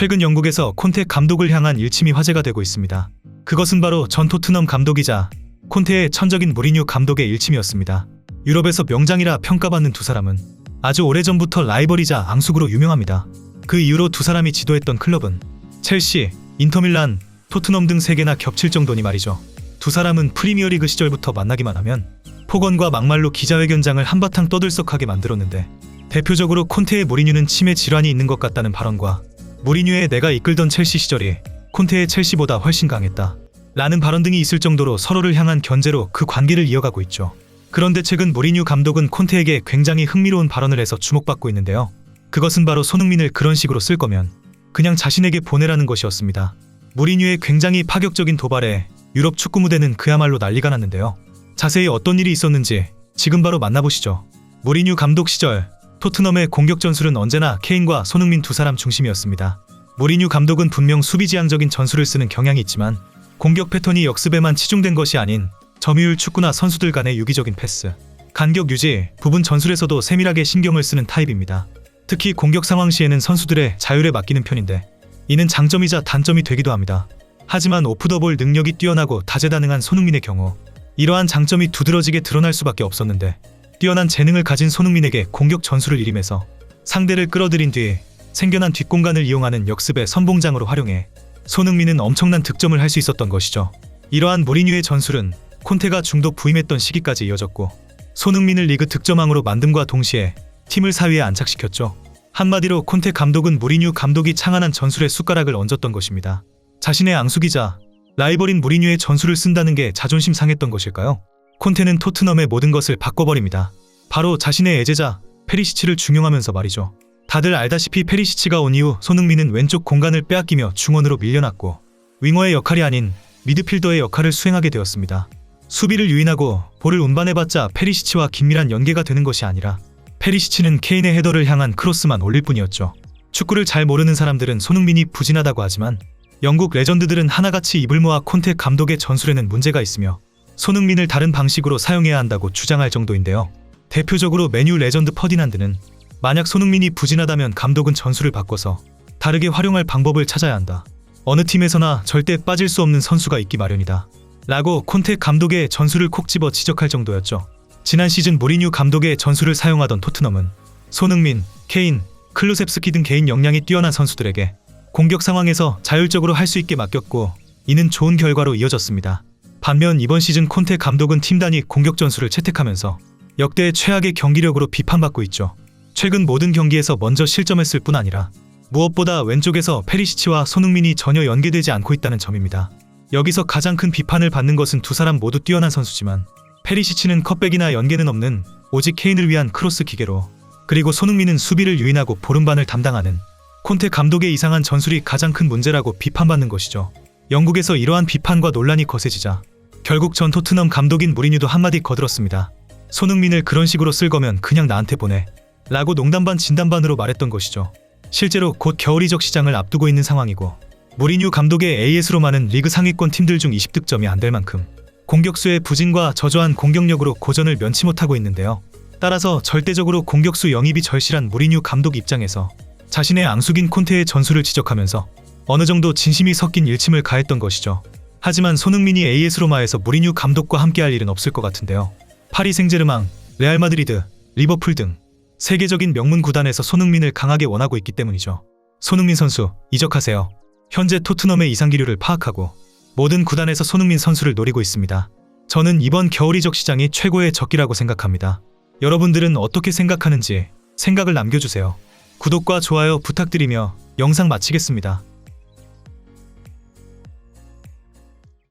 최근 영국에서 콘테 감독을 향한 일침이 화제가 되고 있습니다. 그것은 바로 전 토트넘 감독이자 콘테의 천적인 무리뉴 감독의 일침이었습니다. 유럽에서 명장이라 평가받는 두 사람은 아주 오래전부터 라이벌이자 앙숙으로 유명합니다. 그 이후로 두 사람이 지도했던 클럽은 첼시, 인터밀란, 토트넘 등 3개나 겹칠 정도니 말이죠. 두 사람은 프리미어리그 시절부터 만나기만 하면 폭언과 막말로 기자회견장을 한바탕 떠들썩하게 만들었는데, 대표적으로 콘테의 무리뉴는 치매 질환이 있는 것 같다는 발언과 무리뉴의 내가 이끌던 첼시 시절이 콘테의 첼시보다 훨씬 강했다 라는 발언 등이 있을 정도로 서로를 향한 견제로 그 관계를 이어가고 있죠. 그런데 최근 무리뉴 감독은 콘테에게 굉장히 흥미로운 발언을 해서 주목받고 있는데요. 그것은 바로 손흥민을 그런 식으로 쓸 거면 그냥 자신에게 보내라는 것이었습니다. 무리뉴의 굉장히 파격적인 도발에 유럽 축구 무대는 그야말로 난리가 났는데요. 자세히 어떤 일이 있었는지 지금 바로 만나보시죠. 무리뉴 감독 시절 토트넘의 공격 전술은 언제나 케인과 손흥민 두 사람 중심이었습니다. 무리뉴 감독은 분명 수비지향적인 전술을 쓰는 경향이 있지만 공격 패턴이 역습에만 치중된 것이 아닌 점유율 축구나 선수들 간의 유기적인 패스, 간격 유지, 부분 전술에서도 세밀하게 신경을 쓰는 타입입니다. 특히 공격 상황 시에는 선수들의 자율에 맡기는 편인데 이는 장점이자 단점이 되기도 합니다. 하지만 오프더볼 능력이 뛰어나고 다재다능한 손흥민의 경우 이러한 장점이 두드러지게 드러날 수밖에 없었는데, 뛰어난 재능을 가진 손흥민에게 공격 전술을 일임해서 상대를 끌어들인 뒤 생겨난 뒷공간을 이용하는 역습의 선봉장으로 활용해 손흥민은 엄청난 득점을 할 수 있었던 것이죠. 이러한 무리뉴의 전술은 콘테가 중도 부임했던 시기까지 이어졌고 손흥민을 리그 득점왕으로 만듦과 동시에 팀을 4위에 안착시켰죠. 한마디로 콘테 감독은 무리뉴 감독이 창안한 전술에 숟가락을 얹었던 것입니다. 자신의 앙숙이자 라이벌인 무리뉴의 전술을 쓴다는 게 자존심 상했던 것일까요? 콘테는 토트넘의 모든 것을 바꿔버립니다. 바로 자신의 애제자 페리시치를 중용하면서 말이죠. 다들 알다시피 페리시치가 온 이후 손흥민은 왼쪽 공간을 빼앗기며 중원으로 밀려났고 윙어의 역할이 아닌 미드필더의 역할을 수행하게 되었습니다. 수비를 유인하고 볼을 운반해봤자 페리시치와 긴밀한 연계가 되는 것이 아니라 페리시치는 케인의 헤더를 향한 크로스만 올릴 뿐이었죠. 축구를 잘 모르는 사람들은 손흥민이 부진하다고 하지만 영국 레전드들은 하나같이 입을 모아 콘테 감독의 전술에는 문제가 있으며 손흥민을 다른 방식으로 사용해야 한다고 주장할 정도인데요. 대표적으로 맨유 레전드 퍼디난드는 만약 손흥민이 부진하다면 감독은 전술을 바꿔서 다르게 활용할 방법을 찾아야 한다. 어느 팀에서나 절대 빠질 수 없는 선수가 있기 마련이다 라고 콘테 감독의 전술을 콕 집어 지적할 정도였죠. 지난 시즌 무리뉴 감독의 전술을 사용하던 토트넘은 손흥민, 케인, 클루셉스키 등 개인 역량이 뛰어난 선수들에게 공격 상황에서 자율적으로 할 수 있게 맡겼고 이는 좋은 결과로 이어졌습니다. 반면 이번 시즌 콘테 감독은 팀 단위 공격 전술을 채택하면서 역대 최악의 경기력으로 비판받고 있죠. 최근 모든 경기에서 먼저 실점했을 뿐 아니라 무엇보다 왼쪽에서 페리시치와 손흥민이 전혀 연계되지 않고 있다는 점입니다. 여기서 가장 큰 비판을 받는 것은 두 사람 모두 뛰어난 선수지만 페리시치는 컷백이나 연계는 없는 오직 케인을 위한 크로스 기계로, 그리고 손흥민은 수비를 유인하고 보름반을 담당하는 콘테 감독의 이상한 전술이 가장 큰 문제라고 비판받는 것이죠. 영국에서 이러한 비판과 논란이 거세지자 결국 전 토트넘 감독인 무리뉴도 한마디 거들었습니다. 손흥민을 그런 식으로 쓸 거면 그냥 나한테 보내 라고 농담 반 진담 반으로 말했던 것이죠. 실제로 곧 겨울 이적 시장을 앞두고 있는 상황이고 무리뉴 감독의 AS 로마는 리그 상위권 팀들 중 20득점이 안 될 만큼 공격수의 부진과 저조한 공격력으로 고전을 면치 못하고 있는데요. 따라서 절대적으로 공격수 영입이 절실한 무리뉴 감독 입장에서 자신의 앙숙인 콘테의 전술을 지적하면서 어느 정도 진심이 섞인 일침을 가했던 것이죠. 하지만 손흥민이 AS 로마에서 무리뉴 감독과 함께할 일은 없을 것 같은데요. 파리 생제르맹, 레알 마드리드, 리버풀 등 세계적인 명문 구단에서 손흥민을 강하게 원하고 있기 때문이죠. 손흥민 선수 이적하세요. 현재 토트넘의 이상 기류를 파악하고 모든 구단에서 손흥민 선수를 노리고 있습니다. 저는 이번 겨울 이적 시장이 최고의 적기라고 생각합니다. 여러분들은 어떻게 생각하는지 생각을 남겨주세요. 구독과 좋아요 부탁드리며 영상 마치겠습니다.